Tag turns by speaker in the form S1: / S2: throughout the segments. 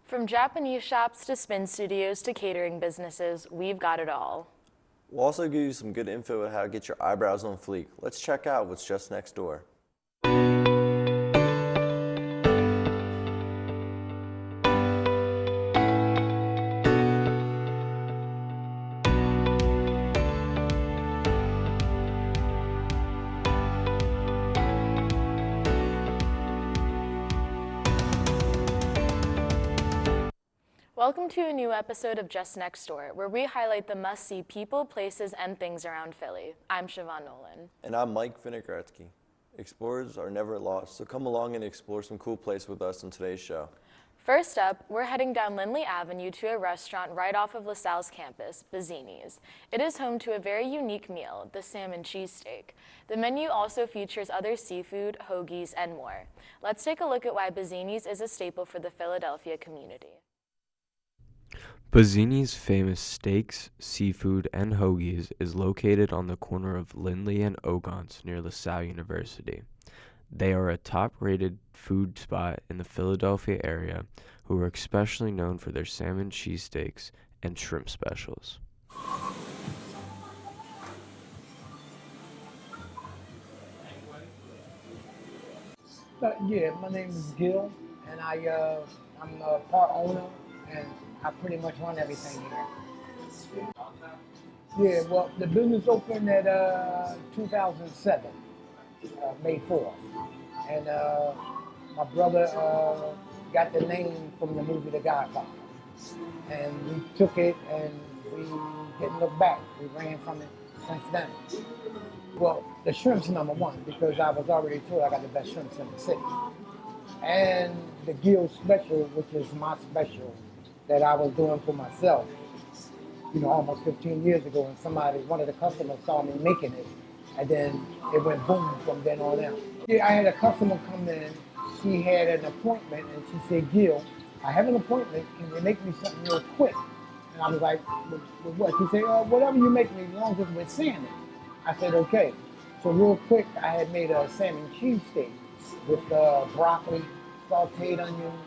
S1: From Japanese shops to spin studios to catering businesses, we've got it all.
S2: We'll also give you some good info on how to get your eyebrows on fleek. Let's check out what's just next door.
S1: Welcome to a new episode of Just Next Door, where we highlight the must-see people, places, and things around Philly. I'm Siobhan Nolan.
S2: And I'm Mike Vinogradski. Explorers are never lost, so come along and explore some cool places with us on today's show.
S1: First up, we're heading down Lindley Avenue to a restaurant right off of LaSalle's campus, Bazzini's. It is home to a very unique meal, the salmon cheesesteak. The menu also features other seafood, hoagies, and more. Let's take a look at why Bazzini's is a staple for the Philadelphia community.
S3: Bazzini's famous steaks, seafood, and hoagies is located on the corner of Lindley and Ogons near LaSalle University. They are a top-rated food spot in the Philadelphia area who are especially known for their salmon cheesesteaks and shrimp specials.
S4: Yeah, my name is Gil, and I'm a part owner, and I pretty much run everything here. Yeah, well, the business opened at 2007, May 4th, and my brother got the name from the movie The Godfather, and we took it and we didn't look back. We ran from it since then. Well, the shrimp's number one because I was already told I got the best shrimps in the city, and the Gil special, which is my special that I was doing for myself, almost 15 years ago, and one of the customers saw me making it, and then it went boom from then on out. Yeah, I had a customer come in, she had an appointment, and she said, Gil, I have an appointment, can you make me something real quick? And I was like, with what? She said, whatever you make me, as long as it's with salmon. I said, okay. So real quick, I had made a salmon cheesesteak with broccoli, sauteed onions,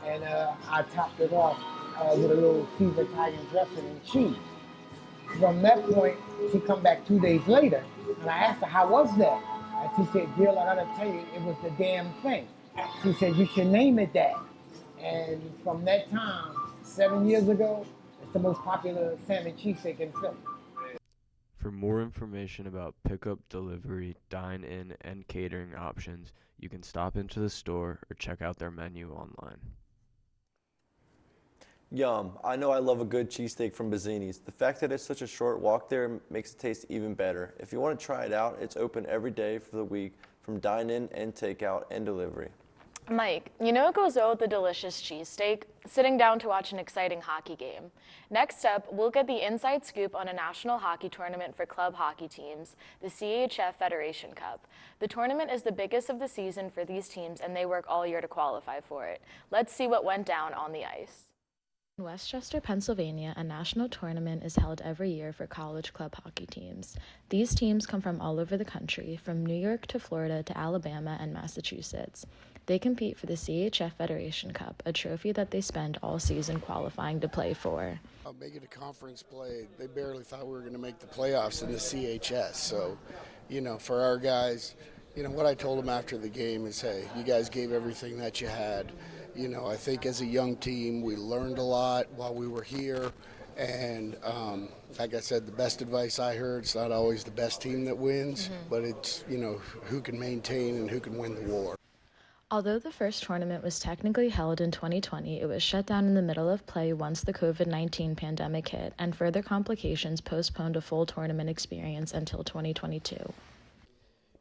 S4: and I topped it off with a little Caesar Italian dressing and cheese. From that point, she come back 2 days later, and I asked her, how was that? And she said, Gil, I gotta tell you, it was the damn thing. She said, you should name it that. And from that time, 7 years ago, it's the most popular salmon cheesesteak in Philly.
S3: For more information about pickup, delivery, dine-in, and catering options, you can stop into the store or check out their menu online.
S2: Yum, I know I love a good cheesesteak from Bazzini's. The fact that it's such a short walk there makes it taste even better. If you want to try it out, it's open every day for the week from dine-in and takeout and delivery.
S1: Mike, what goes well with the delicious cheesesteak? Sitting down to watch an exciting hockey game. Next up, we'll get the inside scoop on a national hockey tournament for club hockey teams, the CHF Federation Cup. The tournament is the biggest of the season for these teams, and they work all year to qualify for it. Let's see what went down on the ice.
S5: In Westchester, Pennsylvania, a national tournament is held every year for college club hockey teams. These teams come from all over the country, from New York to Florida to Alabama and Massachusetts. They compete for the CHF Federation Cup, a trophy that they spend all season qualifying to play for.
S6: Making a conference play, they barely thought we were going to make the playoffs in the CHS. So, for our guys, what I told them after the game is, hey, you guys gave everything that you had. I think as a young team, we learned a lot while we were here. And like I said, the best advice I heard, it's not always the best team that wins, but it's, who can maintain and who can win the war.
S5: Although the first tournament was technically held in 2020, it was shut down in the middle of play once the COVID-19 pandemic hit, and further complications postponed a full tournament experience until 2022.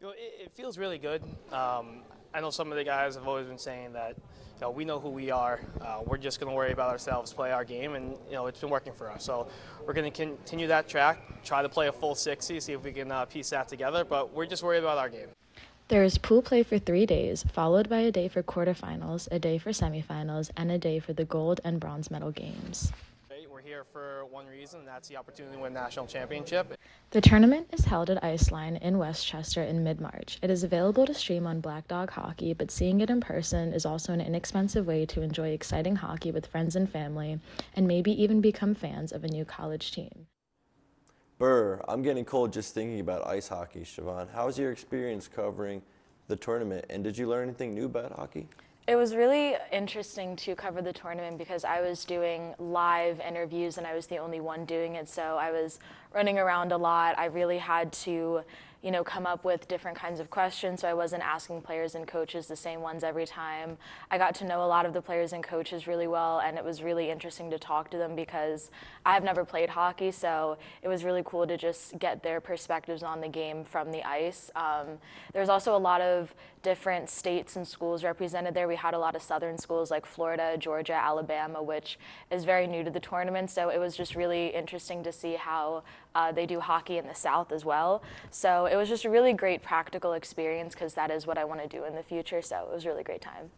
S7: It feels really good. I know some of the guys have always been saying that we know who we are. We're just going to worry about ourselves, play our game, and it's been working for us. So we're going to continue that track, try to play a full 60, see if we can piece that together, but we're just worried about our game.
S5: There is pool play for 3 days, followed by a day for quarterfinals, a day for semifinals, and a day for the gold and bronze medal games.
S7: We're here for one reason, and that's the opportunity to win a national championship.
S5: The tournament is held at Iceline in Westchester in mid-March. It is available to stream on Black Dog Hockey, but seeing it in person is also an inexpensive way to enjoy exciting hockey with friends and family, and maybe even become fans of a new college team.
S2: Brr, I'm getting cold just thinking about ice hockey, Siobhan. How was your experience covering the tournament, and did you learn anything new about hockey?
S1: It was really interesting to cover the tournament because I was doing live interviews and I was the only one doing it, so I was running around a lot. I really had to, come up with different kinds of questions, so I wasn't asking players and coaches the same ones every time. I got to know a lot of the players and coaches really well, and it was really interesting to talk to them because I have never played hockey, so it was really cool to just get their perspectives on the game from the ice. There's also a lot of different states and schools represented there. We had a lot of southern schools like Florida, Georgia, Alabama, which is very new to the tournament, so it was just really interesting to see how they do hockey in the South as well. So it was just a really great practical experience because that is what I want to do in the future, so it was a really great time.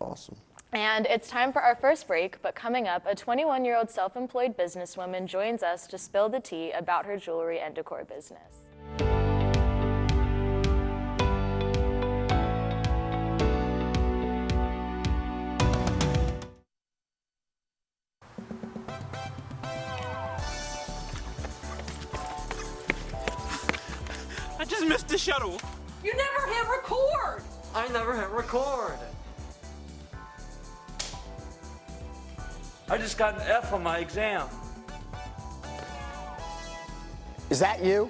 S2: Awesome.
S1: And it's time for our first break, but coming up, a 21-year-old self-employed businesswoman joins us to spill the tea about her jewelry and decor business.
S8: I just missed the shuttle.
S9: You never hit record!
S10: I never hit record. I just got an F on my exam.
S11: Is that you?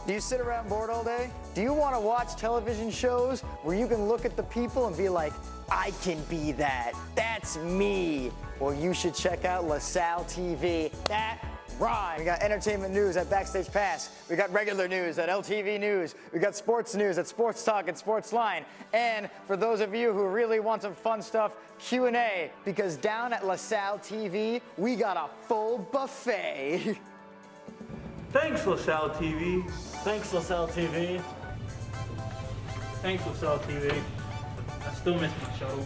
S11: Do you sit around bored all day? Do you want to watch television shows where you can look at the people and be like, I can be that. That's me. Well, you should check out LaSalle TV. That rhymes. We got entertainment news at Backstage Pass. We got regular news at LTV News. We got sports news at Sports Talk and Sports Line. And for those of you who really want some fun stuff, Q&A. Because down at LaSalle TV, we got a full buffet.
S10: Thanks, LaSalle TV.
S11: Thanks, LaSalle TV.
S10: Thanks, LaSalle TV. I still miss my shuttle.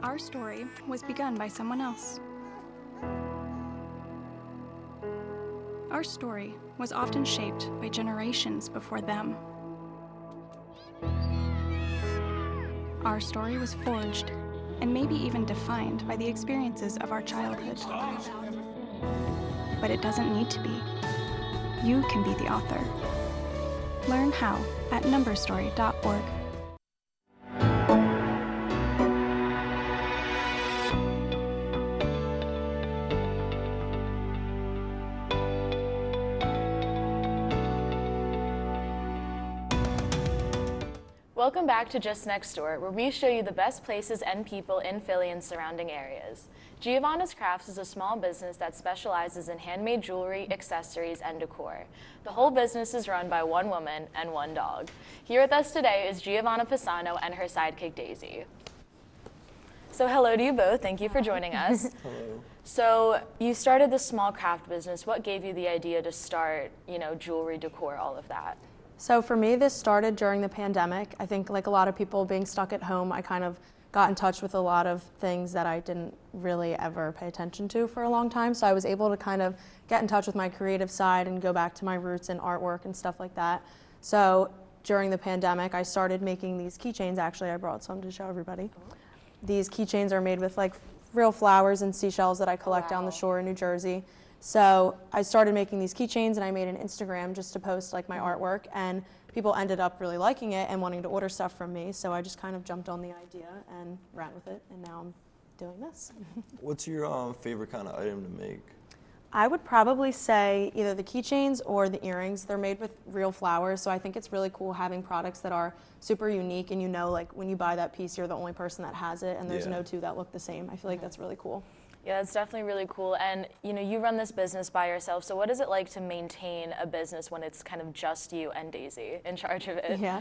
S12: Our story was begun by someone else. Our story was often shaped by generations before them. Our story was forged and maybe even defined by the experiences of our childhood. But it doesn't need to be. You can be the author. Learn how at numberstory.org.
S1: Welcome back to Just Next Door, where we show you the best places and people in Philly and surrounding areas. Giovanna's Crafts is a small business that specializes in handmade jewelry, accessories, and decor. The whole business is run by one woman and one dog. Here with us today is Giovanna Pisano and her sidekick Daisy. So hello to you both. Thank you for joining us.
S2: Hello.
S1: So you started this small craft business. What gave you the idea to start, jewelry, decor, all of that?
S13: So for me, this started during the pandemic. I think like a lot of people being stuck at home, I kind of got in touch with a lot of things that I didn't really ever pay attention to for a long time. So I was able to kind of get in touch with my creative side and go back to my roots in artwork and stuff like that. So during the pandemic, I started making these keychains. Actually, I brought some to show everybody. These keychains are made with like real flowers and seashells that I collect down the shore in New Jersey. So I started making these keychains and I made an Instagram just to post like my artwork, and people ended up really liking it and wanting to order stuff from me. So I just kind of jumped on the idea and ran with it, and now I'm doing this.
S2: What's your favorite kind of item to make?
S13: I would probably say either the keychains or the earrings. They're made with real flowers, so I think it's really cool having products that are super unique, and like when you buy that piece, you're the only person that has it, and there's no two that look the same. I feel like that's really cool.
S1: Yeah, that's definitely really cool. And you run this business by yourself, so what is it like to maintain a business when it's kind of just you and Daisy in charge of it?
S13: Yeah,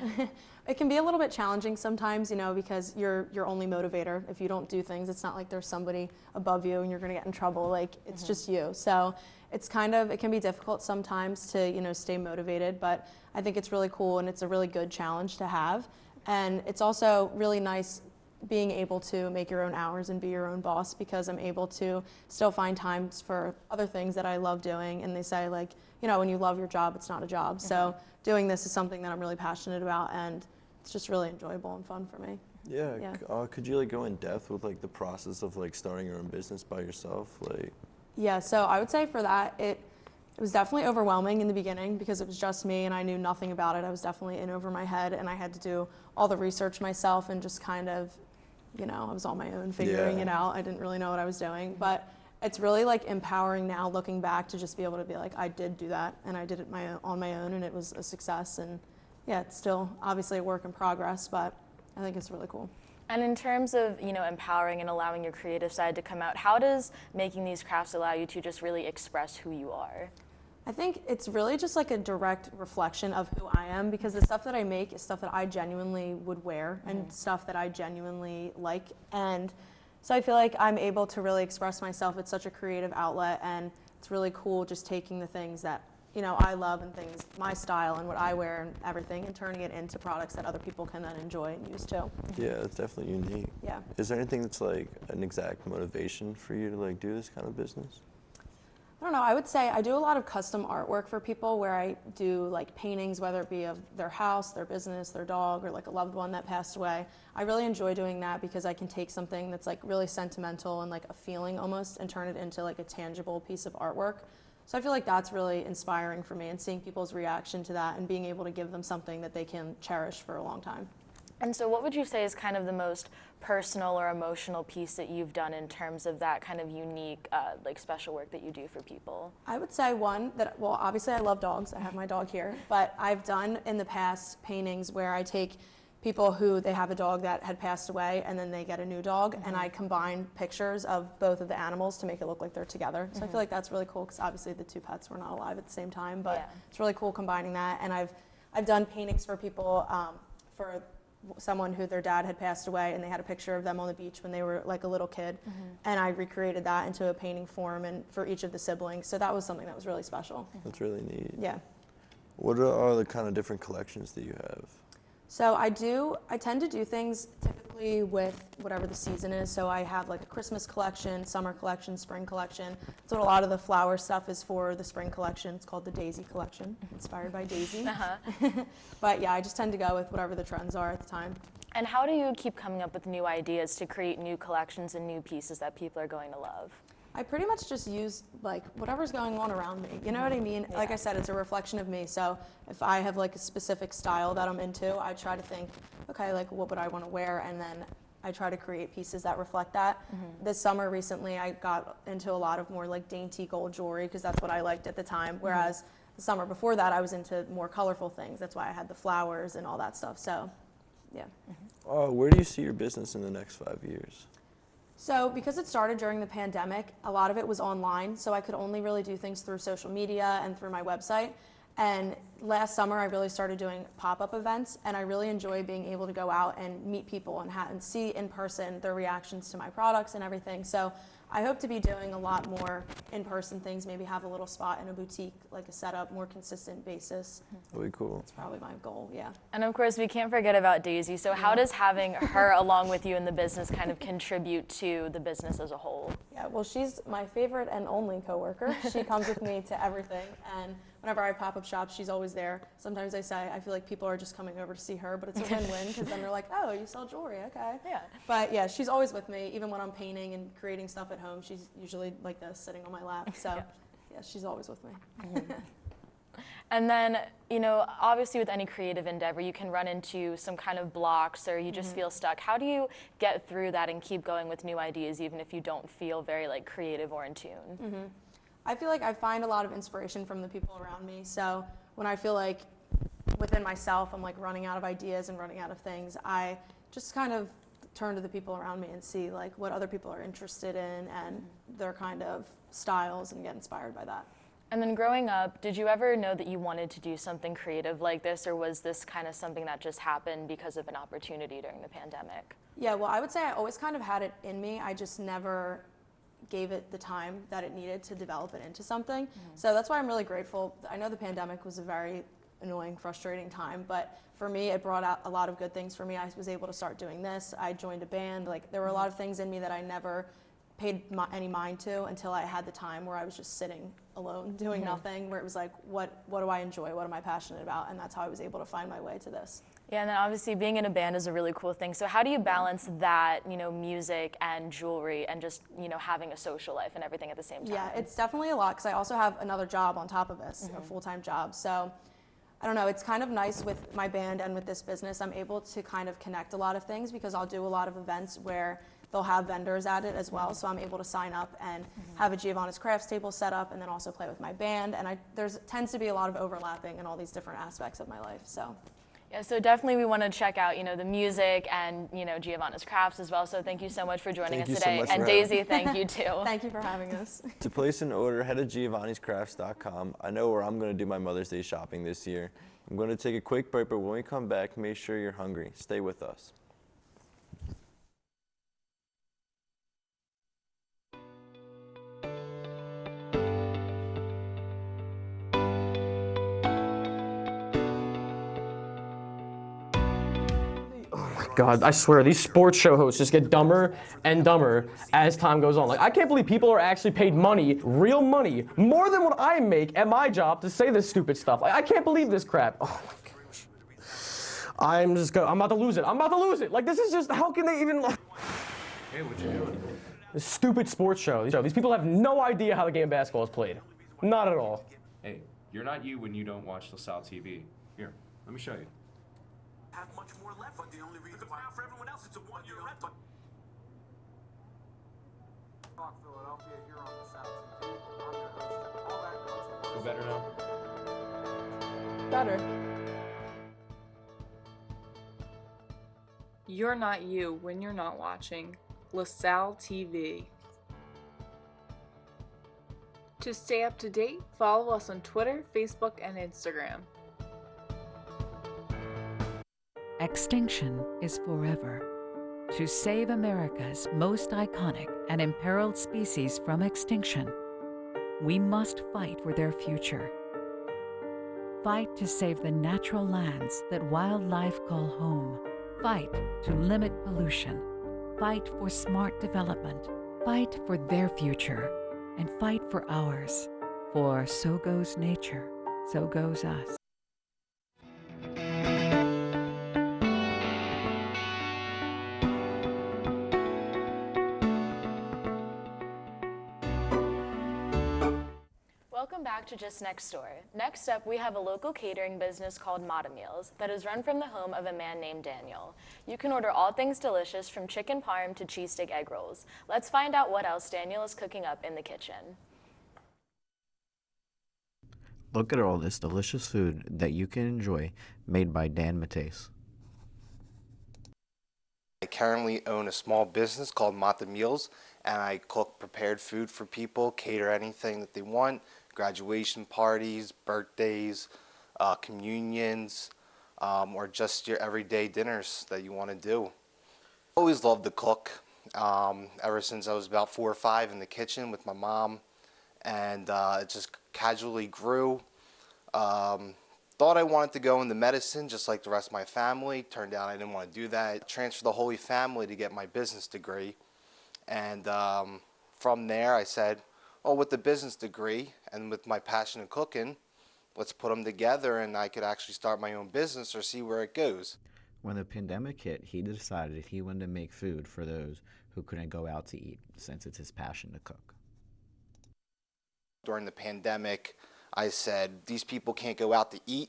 S13: it can be a little bit challenging sometimes, because you're your only motivator. If you don't do things, it's not like there's somebody above you and you're gonna get in trouble. Like, it's just you. So it can be difficult sometimes to stay motivated, but I think it's really cool and it's a really good challenge to have. And it's also really nice being able to make your own hours and be your own boss, because I'm able to still find times for other things that I love doing. And they say, like, you know, when you love your job, it's not a job. So doing this is something that I'm really passionate about, and it's just really enjoyable and fun for me.
S2: Yeah. Could you like go in depth with like the process of like starting your own business by yourself? Like.
S13: Yeah, so I would say for that, it was definitely overwhelming in the beginning because it was just me and I knew nothing about it. I was definitely in over my head, and I had to do all the research myself and just kind of, you know, I was on my own figuring it out. I didn't really know what I was doing, but it's really like empowering now looking back to just be able to be like, I did do that and I did it on my own, and it was a success. And yeah, it's still obviously a work in progress, but I think it's really cool.
S1: And in terms of, you know, empowering and allowing your creative side to come out, how does making these crafts allow you to just really express who you are?
S13: I think it's really just like a direct reflection of who I am, because the stuff that I make is stuff that I genuinely would wear and stuff that I genuinely like. And so I feel like I'm able to really express myself. It's such a creative outlet, and it's really cool just taking the things that, you know, I love and things, my style and what I wear and everything, and turning it into products that other people can then enjoy and use too.
S2: Yeah, it's definitely unique.
S13: Yeah.
S2: Is there anything that's like an exact motivation for you to like do this kind of business?
S13: I don't know, I would say I do a lot of custom artwork for people where I do like paintings, whether it be of their house, their business, their dog, or like a loved one that passed away. I really enjoy doing that because I can take something that's like really sentimental and like a feeling almost and turn it into like a tangible piece of artwork. So I feel like that's really inspiring for me, and seeing people's reaction to that and being able to give them something that they can cherish for a long time.
S1: And so what would you say is kind of the most personal or emotional piece that you've done in terms of that kind of unique, like special work that you do for people?
S13: I would say one that, well, obviously I love dogs. I have my dog here, but I've done in the past paintings where I take people who they have a dog that had passed away and then they get a new dog, and I combine pictures of both of the animals to make it look like they're together. So I feel like that's really cool because obviously the two pets were not alive at the same time, but it's really cool combining that. And I've done paintings for people, for someone who their dad had passed away and they had a picture of them on the beach when they were like a little kid, and I recreated that into a painting form and for each of the siblings. So that was something that was really special.
S2: That's really neat.
S13: Yeah.
S2: What are the kind of different collections that you have?
S13: So I tend to do things typically with whatever the season is. So I have like a Christmas collection, summer collection, spring collection. That's what a lot of the flower stuff is for the spring collection. It's called the Daisy collection, inspired by Daisy. But yeah, I just tend to go with whatever the trends are at the time.
S1: And how do you keep coming up with new ideas to create new collections and new pieces that people are going to love?
S13: I pretty much just use like whatever's going on around me. You know what I mean?
S1: Yeah.
S13: Like I said, it's a reflection of me. So if I have like a specific style that I'm into, I try to think, okay, like what would I want to wear? And then I try to create pieces that reflect that. This summer recently, I got into a lot of more like dainty gold jewelry because that's what I liked at the time. Whereas the summer before that, I was into more colorful things. That's why I had the flowers and all that stuff. So yeah.
S2: Where do you see your business in the next 5 years?
S13: So because it started during the pandemic, a lot of it was online, so I could only really do things through social media and through my website. And last summer, I really started doing pop-up events, and I really enjoy being able to go out and meet people and see in person their reactions to my products and everything. So I hope to be doing a lot more in-person things, maybe have a little spot in a boutique, like a setup, more consistent basis.
S2: That'd be cool.
S13: That's probably my goal, yeah.
S1: And of course, we can't forget about Daisy. So how does having her along with you in the business kind of contribute to the business as a whole?
S13: Yeah, well, she's my favorite and only coworker. She comes with me to everything, and whenever I pop up shops, she's always there. Sometimes I say I feel like people are just coming over to see her, but it's a win-win because then they're like, oh, you sell jewelry, okay.
S1: Yeah.
S13: But yeah, she's always with me, even when I'm painting and creating stuff at home. She's usually like this, sitting on my lap. So yeah, she's always with me.
S1: And then, you know, obviously with any creative endeavor, you can run into some kind of blocks or you just feel stuck. How do you get through that and keep going with new ideas, even if you don't feel very like creative or in tune?
S13: I feel like I find a lot of inspiration from the people around me. So when I feel like within myself, I'm like running out of ideas and running out of things, I just kind of turn to the people around me and see like what other people are interested in and their kind of styles and get inspired by that.
S1: And then growing up, did you ever know that you wanted to do something creative like this, or was this kind of something that just happened because of an opportunity during the pandemic?
S13: Yeah, well, I would say I always kind of had it in me. I just never gave it the time that it needed to develop it into something. So that's why I'm really grateful. I know the pandemic was a very annoying, frustrating time. But for me, it brought out a lot of good things for me. I was able to start doing this. I joined a band. Like, there were a lot of things in me that I never paid any mind to until I had the time where I was just sitting alone doing nothing, where it was like, what do I enjoy? What am I passionate about? And that's how I was able to find my way to this.
S1: Yeah, and then obviously being in a band is a really cool thing. So how do you balance that, music and jewelry and just, having a social life and everything at the same time?
S13: Yeah, it's definitely a lot because I also have another job on top of this, a full-time job. So I don't know, it's kind of nice with my band and with this business. I'm able to kind of connect a lot of things because I'll do a lot of events where they'll have vendors at it as well. So I'm able to sign up and have a Giovanna's Crafts table set up and then also play with my band. And there's tends to be a lot of overlapping in all these different aspects of my life. So.
S1: Yeah, so definitely we want to check out, the music and, Giovanna's Crafts as well. So thank you so much for joining us today. And Daisy, thank you too.
S13: Thank you for having us.
S2: To place an order, head to giovanniscrafts.com. I know where I'm going to do my Mother's Day shopping this year. I'm going to take a quick break, but when we come back, make sure you're hungry. Stay with us.
S14: God, I swear, these sports show hosts just get dumber and dumber as time goes on. Like, I can't believe people are actually paid money, real money, more than what I make at my job to say this stupid stuff. Like, I can't believe this crap. Oh my gosh. I'm about to lose it. I'm about to lose it. Like, this is just, how can they even, like...
S15: Hey, what you doing?
S14: This stupid sports show. These people have no idea how the game of basketball is played. Not at all.
S15: Hey, you're not you when you don't watch LaSalle TV. Here, let me show you.
S8: Have much more left, but the only reason why for everyone else it's a one-year rent. But Philadelphia here on the South TV. I'm your host. All that
S15: Feel better now?
S13: Better.
S16: You're not you when you're not watching LaSalle TV. To stay up to date, follow us on Twitter, Facebook, and Instagram.
S17: Extinction is forever. To save America's most iconic and imperiled species from extinction, we must fight for their future. Fight to save the natural lands that wildlife call home. Fight to limit pollution. Fight for smart development. Fight for their future. And fight for ours. For so goes nature, so goes us.
S1: Welcome back to Just Next Door. Next up, we have a local catering business called Moto Meals that is run from the home of a man named Daniel. You can order all things delicious from chicken parm to cheesesteak egg rolls. Let's find out what else Daniel is cooking up in the kitchen.
S18: Look at all this delicious food that you can enjoy made by Dan Mateus.
S19: I currently own a small business called Moto Meals, and I cook prepared food for people, cater anything that they want, graduation parties, birthdays, communions, or just your everyday dinners that you want to do. I always loved to cook, ever since I was about 4 or 5 in the kitchen with my mom, and it just casually grew. Thought I wanted to go into medicine just like the rest of my family. Turned out I didn't want to do that. Transferred the Holy Family to get my business degree. And from there I said, oh, with the business degree and with my passion in cooking, let's put them together and I could actually start my own business or see where it goes.
S18: When the pandemic hit, he decided he wanted to make food for those who couldn't go out to eat, since it's his passion to cook.
S19: During the pandemic, I said, these people can't go out to eat.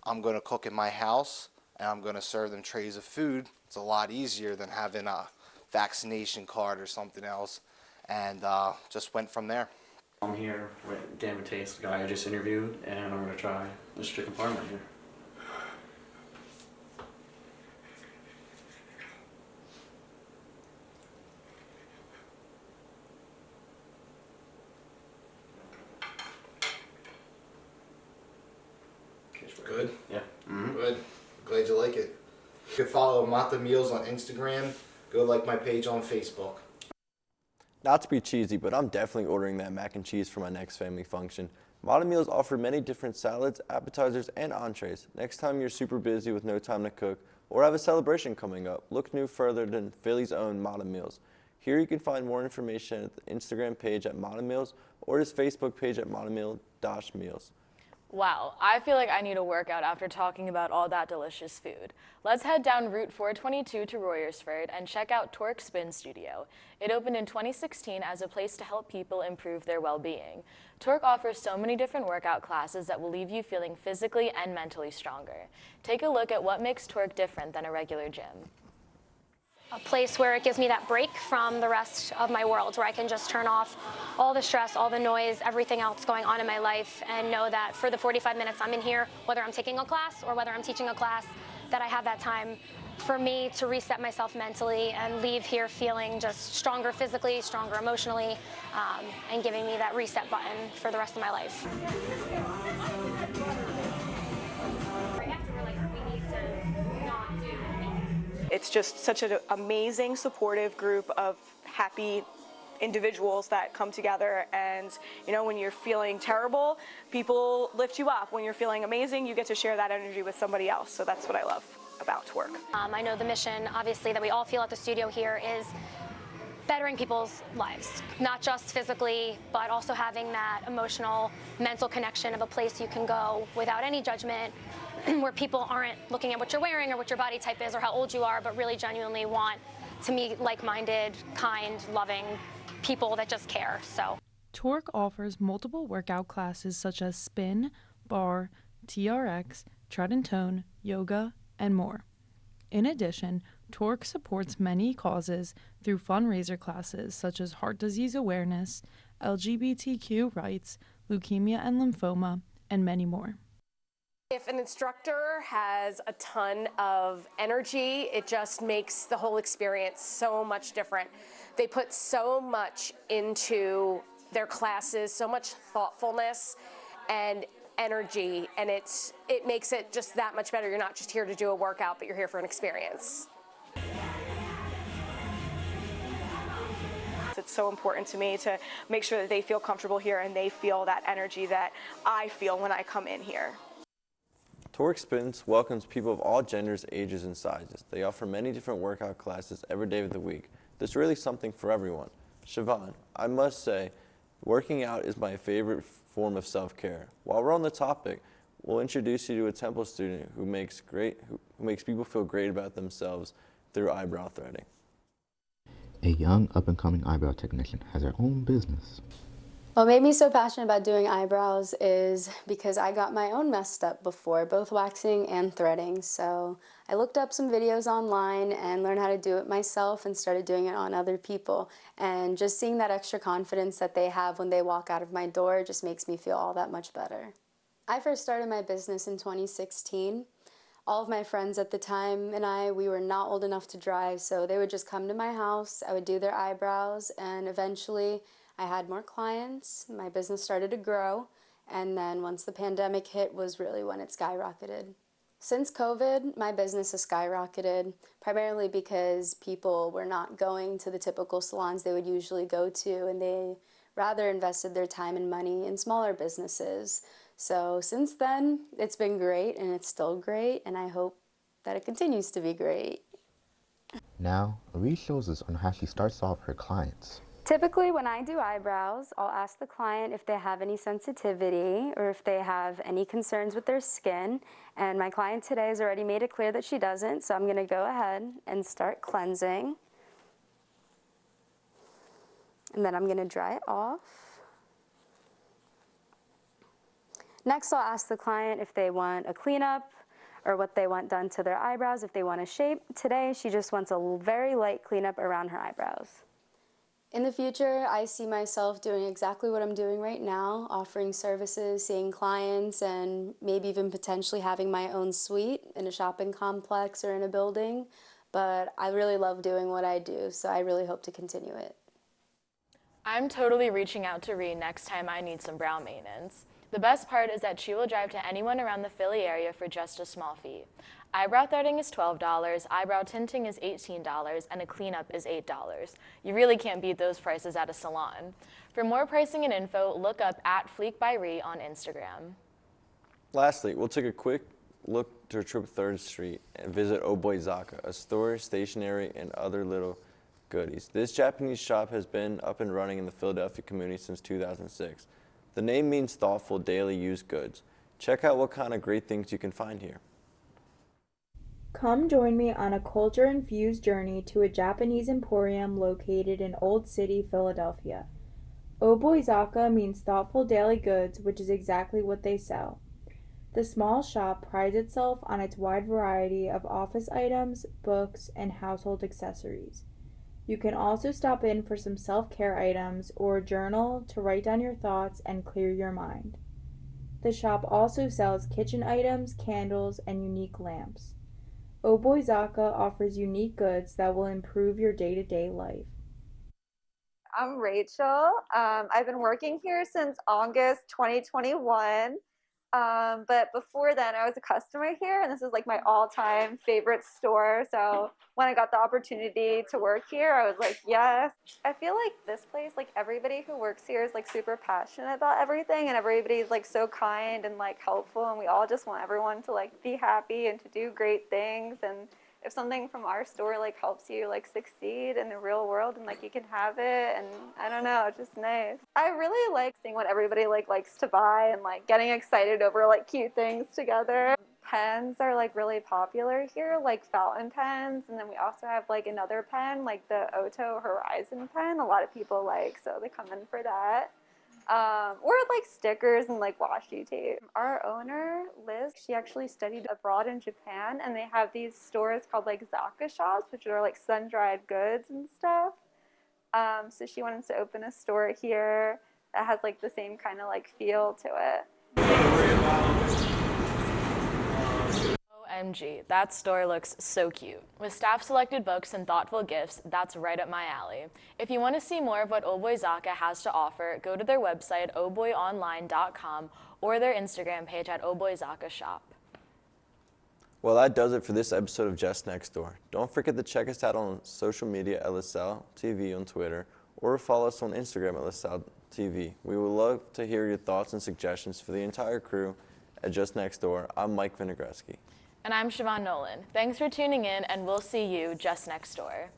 S19: I'm going to cook in my house and I'm going to serve them trays of food. It's a lot easier than having a vaccination card or something else, and just went from there.
S20: I'm here with Dan Mateus, the guy I just interviewed, and I'm going to try this chicken parm right here.
S19: Good?
S20: Yeah. Mm-hmm.
S19: Good. Glad you like it. You can follow Moto Meals on Instagram. Go like my page on Facebook.
S2: Not to be cheesy, but I'm definitely ordering that mac and cheese for my next family function. Moto Meals offer many different salads, appetizers, and entrees. Next time you're super busy with no time to cook or have a celebration coming up, look no further than Philly's own Moto Meals. Here you can find more information at the Instagram page at Moto Meals or his Facebook page at motomeal-meals.
S1: Wow, I feel like I need a workout after talking about all that delicious food. Let's head down Route 422 to Royersford and check out Torx Spin Studio. It opened in 2016 as a place to help people improve their well-being. Torx offers so many different workout classes that will leave you feeling physically and mentally stronger. Take a look at what makes Torx different than a regular gym.
S21: A place where it gives me that break from the rest of my world, where I can just turn off all the stress, all the noise, everything else going on in my life, and know that for the 45 minutes I'm in here, whether I'm taking a class or whether I'm teaching a class, that I have that time for me to reset myself mentally and leave here feeling just stronger physically, stronger emotionally, and giving me that reset button for the rest of my life.
S22: It's just such an amazing, supportive group of happy individuals that come together, and you know, when you're feeling terrible, people lift you up. When you're feeling amazing, you get to share that energy with somebody else. So that's what I love about Torx.
S21: I know the mission, obviously, that we all feel at the studio here is bettering people's lives, not just physically, but also having that emotional, mental connection of a place you can go without any judgment, where people aren't looking at what you're wearing or what your body type is or how old you are, but really genuinely want to meet like-minded, kind, loving people that just care. So
S23: Torx offers multiple workout classes such as spin, bar, TRX, tread and tone, yoga, and more. In addition, Torx supports many causes through fundraiser classes such as heart disease awareness, LGBTQ rights, leukemia and lymphoma, and many more.
S24: If an instructor has a ton of energy, it just makes the whole experience so much different. They put so much into their classes, so much thoughtfulness and energy, and it makes it just that much better. You're not just here to do a workout, but you're here for an experience.
S22: It's so important to me to make sure that they feel comfortable here and they feel that energy that I feel when I come in here.
S2: Torx Spins welcomes people of all genders, ages, and sizes. They offer many different workout classes every day of the week. There's really something for everyone. Siobhan, I must say, working out is my favorite form of self-care. While we're on the topic, we'll introduce you to a Temple student who makes people feel great about themselves through eyebrow threading.
S25: A young up-and-coming eyebrow technician has her own business.
S26: What made me so passionate about doing eyebrows is because I got my own messed up before, both waxing and threading. So I looked up some videos online and learned how to do it myself and started doing it on other people. And just seeing that extra confidence that they have when they walk out of my door just makes me feel all that much better. I first started my business in 2016. All of my friends at the time and we were not old enough to drive, so they would just come to my house, I would do their eyebrows, and eventually I had more clients, my business started to grow, and then once the pandemic hit was really when it skyrocketed. Since COVID, my business has skyrocketed, primarily because people were not going to the typical salons they would usually go to, and they rather invested their time and money in smaller businesses. So since then, it's been great, and it's still great, and I hope that it continues to be great.
S25: Now, Marie shows us on how she starts off her clients.
S26: Typically, when I do eyebrows, I'll ask the client if they have any sensitivity or if they have any concerns with their skin. And my client today has already made it clear that she doesn't, so I'm going to go ahead and start cleansing. And then I'm going to dry it off. Next, I'll ask the client if they want a cleanup or what they want done to their eyebrows, if they want a shape. Today, she just wants a very light cleanup around her eyebrows. In the future, I see myself doing exactly what I'm doing right now, offering services, seeing clients, and maybe even potentially having my own suite in a shopping complex or in a building. But I really love doing what I do, so I really hope to continue it.
S1: I'm totally reaching out to Ree next time I need some brow maintenance. The best part is that she will drive to anyone around the Philly area for just a small fee. Eyebrow threading is $12, eyebrow tinting is $18, and a cleanup is $8. You really can't beat those prices at a salon. For more pricing and info, look up @FleekByRee on Instagram.
S2: Lastly, we'll take a quick look to Trip 3rd Street and visit Oh Boy Zaka, a store, stationery, and other little goodies. This Japanese shop has been up and running in the Philadelphia community since 2006. The name means thoughtful daily use goods. Check out what kind of great things you can find here.
S3: Come join me on a culture-infused journey to a Japanese emporium located in Old City, Philadelphia. Oboizaka means thoughtful daily goods, which is exactly what they sell. The small shop prides itself on its wide variety of office items, books, and household accessories. You can also stop in for some self-care items or a journal to write down your thoughts and clear your mind. The shop also sells kitchen items, candles, and unique lamps. Oboizaka offers unique goods that will improve your day-to-day life.
S4: I'm Rachel. I've been working here since August 2021. But before then, I was a customer here, and this is like my all-time favorite store. So when I got the opportunity to work here, I was like, yes. I feel like this place, like everybody who works here is like super passionate about everything, and everybody's like so kind and like helpful, and we all just want everyone to like be happy and to do great things. And if something from our store like helps you like succeed in the real world, and like you can have it, and I don't know, it's just nice. I really like seeing what everybody like likes to buy and like getting excited over like cute things together. Pens are like really popular here, like fountain pens, and then we also have like another pen, like the Oto Horizon pen. A lot of people like, so they come in for that. Or like stickers and like washi tape. Our owner, Liz, she actually studied abroad in Japan, and they have these stores called like Zaka shops, which are like sun-dried goods and stuff. So she wanted to open a store here that has like the same kind of like feel to it.
S1: OMG, that store looks so cute. With staff-selected books and thoughtful gifts, that's right up my alley. If you want to see more of what Oboizaka has to offer, go to their website, oboyonline.com, or their Instagram page at oboizakashop.
S2: Well, that does it for this episode of Just Next Door. Don't forget to check us out on social media at LaSalle TV on Twitter, or follow us on Instagram at LaSalle TV. We would love to hear your thoughts and suggestions for the entire crew at Just Next Door. I'm Mike Vinogreski.
S1: And I'm Siobhan Nolan. Thanks for tuning in, and we'll see you just next door.